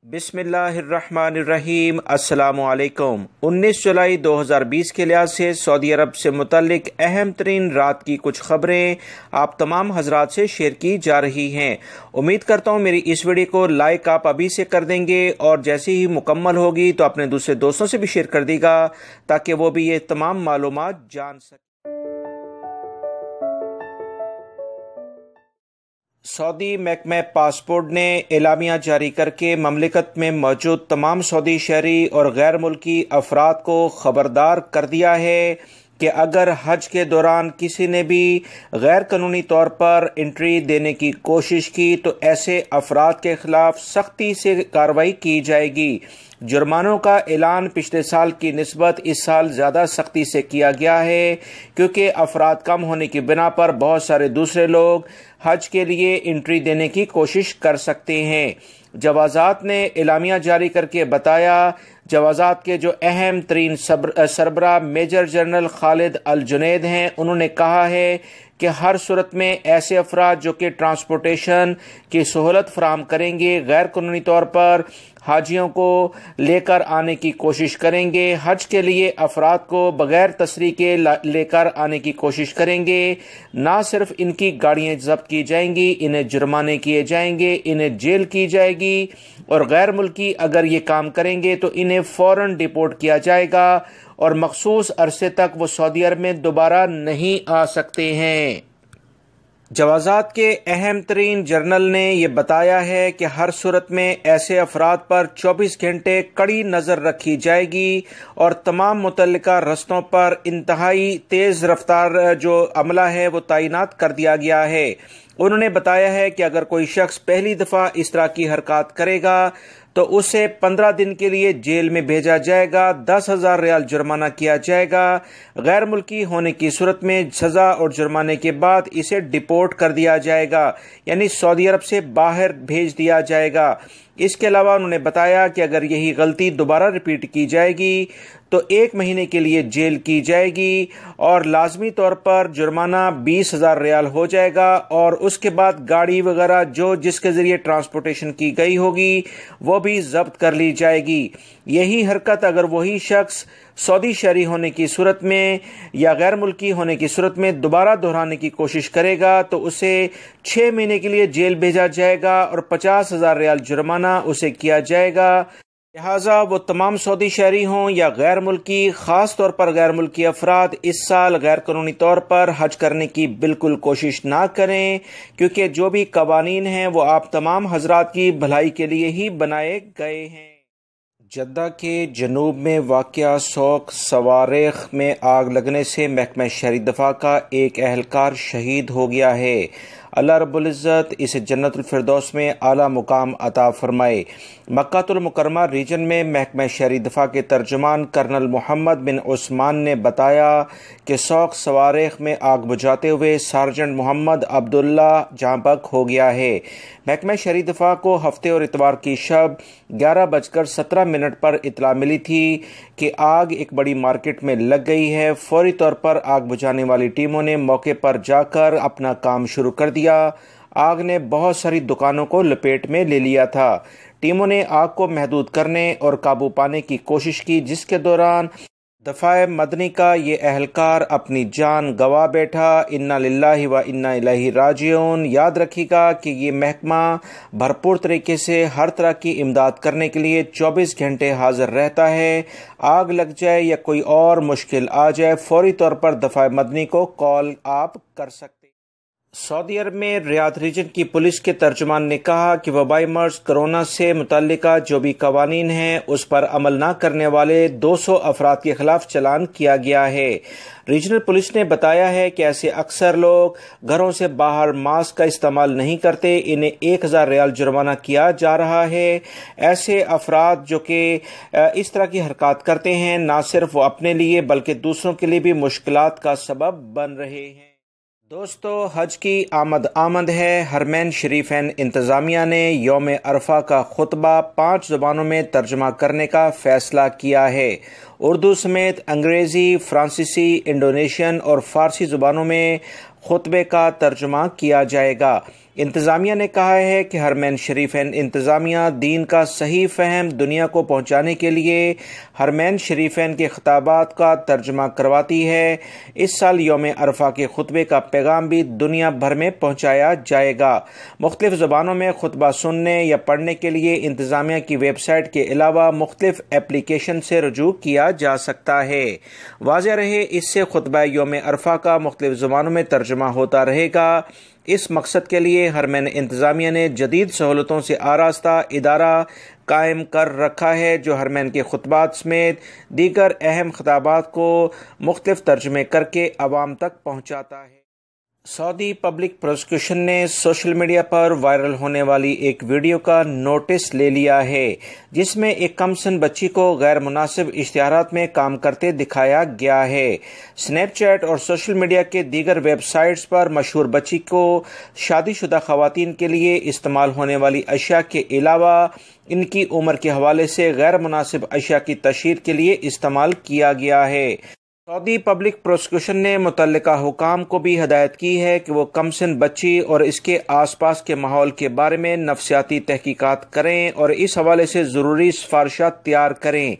बिस्मिल्लाहिर्रहमानिर्रहीम। अस्सलामु अलैकुम। 19 जुलाई 2020 के लिहाज से सऊदी अरब से मुतल्लिक अहम तरीन रात की कुछ खबरें आप तमाम हजरात से शेयर की जा रही हैं। उम्मीद करता हूँ मेरी इस वीडियो को लाइक आप अभी से कर देंगे और जैसे ही मुकम्मल होगी तो अपने दूसरे दोस्तों से भी शेयर कर देगा ताकि वो भी ये तमाम मालूमात जान सकें। सऊदी महकमा पासपोर्ट ने एलामिया जारी करके ममलिकत में मौजूद तमाम सऊदी शहरी और गैर मुल्की अफराद को खबरदार कर दिया है कि अगर हज के दौरान किसी ने भी गैर कानूनी तौर पर एंट्री देने की कोशिश की तो ऐसे अफराद के खिलाफ सख्ती से कार्रवाई की जाएगी। जुर्मानों का ऐलान पिछले साल की निस्बत इस साल ज़्यादा सख्ती से किया गया है क्योंकि अफराद कम होने की बिना पर बहुत सारे दूसरे लोग हज के लिए एंट्री देने की कोशिश कर सकते हैं। जवाजात ने एलामिया जारी करके बताया। जवाजात के जो अहम तरीन सरबराह मेजर जनरल खालिद अल जुनैद हैं, उन्होंने कहा है कि हर सूरत में ऐसे अफराद जो कि ट्रांसपोर्टेशन की सहूलत फराहम करेंगे, गैर कानूनी तौर पर हाजियों को लेकर आने की कोशिश करेंगे, हज के लिए अफराद को बगैर तसरीह के लेकर आने की कोशिश करेंगे, ना सिर्फ इनकी गाड़ियां जब्त की जाएंगी, इन्हें जुर्माने किए जाएंगे, इन्हें जेल की जाएगी और गैर मुल्की अगर ये काम करेंगे तो इन्हें फौरन डिपोर्ट किया जाएगा और मखसूस अरसे तक वो सऊदी अरब में दोबारा नहीं आ सकते हैं। जवाजात के अहम तरीन जर्नल ने यह बताया है कि हर सूरत में ऐसे अफराद पर 24 घंटे कड़ी नज़र रखी जाएगी और तमाम मुतल्लिका रस्तों पर इंतहाई तेज़ रफ्तार जो अमला है वो तैनात कर दिया गया है। उन्होंने बताया है कि अगर कोई शख्स पहली दफ़ा इस तरह की हरकत करेगा तो उसे 15 दिन के लिए जेल में भेजा जाएगा, 10,000 रियाल जुर्माना किया जाएगा। गैर मुल्की होने की सूरत में सज़ा और जुर्माने के बाद इसे डिपोर्ट कर दिया जाएगा, यानी सऊदी अरब से बाहर भेज दिया जाएगा। इसके अलावा उन्होंने बताया कि अगर यही गलती दोबारा रिपीट की जाएगी तो 1 महीने के लिए जेल की जाएगी और लाजमी तौर पर जुर्माना 20,000 रियाल हो जाएगा और उसके बाद गाड़ी वगैरह जो जिसके ज़रिए ट्रांसपोर्टेशन की गई होगी वो भी जब्त कर ली जाएगी। यही हरकत अगर वही शख्स सऊदी शहरी होने की सूरत में या गैर मुल्की होने की सूरत में दोबारा दोहराने की कोशिश करेगा तो उसे 6 महीने के लिए जेल भेजा जाएगा और 50,000 रियाल जुर्माना उसे किया जाएगा। लिहाजा वो तमाम सऊदी शहरी हों या गैर मुल्की, ख़ास तौर पर गैर मुल्की अफराद इस साल गैर कानूनी तौर पर हज करने की बिल्कुल कोशिश ना करें क्योंकि जो भी कवानीन हैं वो आप तमाम हजरात की भलाई के लिए ही बनाए गए हैं। जद्दा के जनूब में वाक़या सोख सवारेख में आग लगने से महकमा शहरी दफा का एक अहलकार शहीद हो गया है। अल्लाह रब्बुल इज़्ज़त इसे जन्नतुल फिरदौस में आला मुकाम अता फरमाए। मक्कातुल मुकर्रमा रीजन में महकमा शहरी दफा के तर्जुमान कर्नल मोहम्मद बिन उस्मान ने बताया कि सोख सवारेख में आग बुझाते हुए सार्जेंट मोहम्मद अब्दुल्ला जहाँ बक हो गया है। महकमा शहरी दफा को हफ्ते और इतवार की शब 11:17 पर इतला मिली थी कि आग एक बड़ी मार्केट में लग गई है। फौरी तौर पर आग बुझाने वाली टीमों ने मौके पर जाकर अपना काम शुरू कर दिया। आग ने बहुत सारी दुकानों को लपेट में ले लिया था। टीमों ने आग को महदूद करने और काबू पाने की कोशिश की, जिसके दौरान दफ़ाए मदनी का ये अहलकार अपनी जान गवा बैठा। इन्ना लिल्लाहि व इन्ना इलैहि राजिऊन। याद रखिएगा कि ये महकमा भरपूर तरीके से हर तरह की इमदाद करने के लिए 24 घंटे हाजिर रहता है। आग लग जाए या कोई और मुश्किल आ जाए, फौरी तौर पर दफ़ाए मदनी को कॉल आप कर सकते। सऊदी अरब में रियाद रीजन की पुलिस के तर्जुमान ने कहा कि वबाई मर्ज कोरोना से मुतल्लिका जो भी कवानीन हैं उस पर अमल न करने वाले 200 अफराद के खिलाफ चालान किया गया है। रीजनल पुलिस ने बताया है कि ऐसे अक्सर लोग घरों से बाहर मास्क का इस्तेमाल नहीं करते, इन्हें 1,000 रियाल जुर्माना किया जा रहा है। ऐसे अफराद जो कि इस तरह की हरकत करते हैं न सिर्फ वो अपने लिए बल्कि दूसरों के लिए भी मुश्किलात का सबब बन रहे हैं। दोस्तों, हज की आमद है। हरमैन शरीफैन इंतज़ामिया ने यौम अरफा का खुतबा 5 ज़ुबानों में तर्जुमा करने का फ़ैसला किया है। उर्दू समेत अंग्रेज़ी, फ्रांसीसी, इंडोनेशियन और फ़ारसी ज़ुबानों में خطبے کا ترجمہ کیا جائے گا۔ انتظامیہ نے کہا ہے کہ حرمین شریفین انتظامیہ دین کا صحیح فہم دنیا کو پہنچانے کے لیے حرمین شریفین کے خطابات کا ترجمہ کرواتی ہے۔ اس سال یوم عرفہ کے خطبے کا پیغام بھی دنیا بھر میں پہنچایا جائے گا۔ مختلف زبانوں میں خطبہ سننے یا پڑھنے کے لیے انتظامیہ کی ویب سائٹ کے علاوہ مختلف ایپلیکیشن سے رجوع کیا جا سکتا ہے۔ واضح رہے، اس سے خطبہ یوم عرفہ کا مختلف زبانوں میں ترجمہ ہوتا رہے گا۔ اس مقصد کے لیے حرمین انتظامیہ نے جدید سہولتوں سے آراستہ ادارہ قائم کر رکھا ہے جو حرمین کے خطبات سمیت دیگر اہم خطابات کو مختلف ترجمے کر کے عوام تک پہنچاتا ہے۔ سعودی پبلک پروسیکیوشن نے سوشل میڈیا پر وائرل ہونے والی ایک ویڈیو کا نوٹس لے لیا ہے جس میں ایک کم سن بچی کو غیر مناسب اشتہارات میں کام کرتے دکھایا گیا ہے۔ سنیپ چیٹ اور سوشل میڈیا کے دیگر ویب سائٹس پر مشہور بچی کو شادی شدہ خواتین کے لیے استعمال ہونے والی اشیاء کے علاوہ ان کی عمر کے حوالے سے غیر مناسب اشیاء کی تشہیر کے لیے استعمال کیا گیا ہے۔ سعودی پبلک پروسیکیوشن نے متعلقہ حکام کو بھی ہدایت کی ہے کہ وہ کم سن بچی اور اس کے آس پاس کے ماحول کے بارے میں نفسیاتی تحقیقات کریں اور اس حوالے سے ضروری سفارشات تیار کریں۔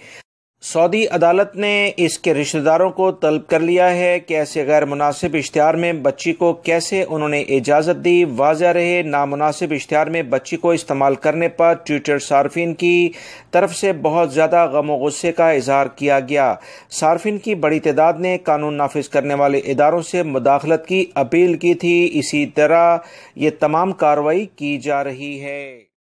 سعودی عدالت نے اس کے رشتہ داروں کو طلب کر لیا ہے کہ ایسے غیر مناسب اشتہار میں بچی کو کیسے انہوں نے اجازت دی۔ واضح رہے، نامناسب اشتہار میں بچی کو استعمال کرنے پر ٹویٹر صارفین کی طرف سے بہت زیادہ غم و غصے کا اظہار کیا گیا۔ صارفین کی بڑی تعداد نے قانون نافذ کرنے والے اداروں سے مداخلت کی اپیل کی تھی۔ اسی طرح یہ تمام کارروائی کی جا رہی ہے۔